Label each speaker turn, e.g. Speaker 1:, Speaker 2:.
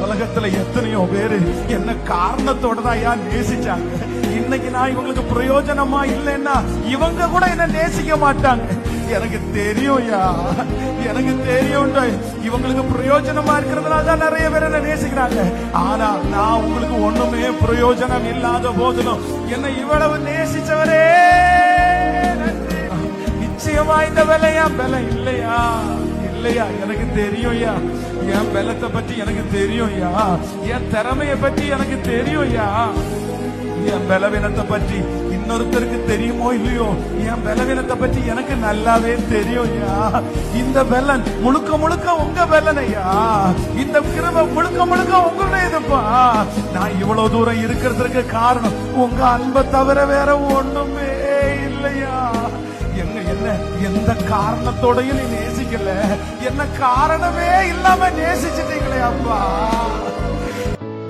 Speaker 1: உலகத்துல எத்தனையோ பேரு என்ன காரணத்தோட தான் ஐயா நேசிச்சாங்க. இன்னைக்கு நான் இவங்களுக்கு பிரயோஜனமா இல்லைன்னா இவங்க கூட என்ன நேசிக்க மாட்டாங்க. எனக்கு தெரியும்யா, எனக்கு தெரியும் இவங்களுக்கு பிரயோஜனமா இருக்கிறதுனால தான் நிறைய பேர் என்ன நேசிக்கிறாங்க. ஆனா நான் உங்களுக்கு ஒண்ணுமே பிரயோஜனம் இல்லாத போதிலும் என்னை இவ்வளவு நேசிச்சவரே நன்றி. நிச்சயமா இந்த வேலை என் பலம் இல்லையா, இல்லையா, எனக்கு தெரியும்யா. என் பலத்தை பற்றி எனக்கு தெரியும்யா, என் திறமைய பற்றி எனக்கு தெரியும்யா. என் பலவீனத்தை பற்றி இன்னொருத்தருக்கு தெரியுமோ இல்லையோ, என் பலவீனத்தை பற்றி எனக்கு நல்லாவே தெரியும்யா. இந்த பலன் முழுக்க முழுக்க உங்க பலனையா, இந்த கிருபை முழுக்க முழுக்க உங்களுடையதுப்பா. நான் இவ்வளவு தூரம் இருக்கிறதுக்கு காரணம் உங்க அன்பை தவிர வேற ஒண்ணுமே இல்லையா. என்ன எந்த காரணத்தோடையும் நீ நேசிக்கல, என்ன காரணமே இல்லாம நேசிச்சிட்டீங்களே அப்பா.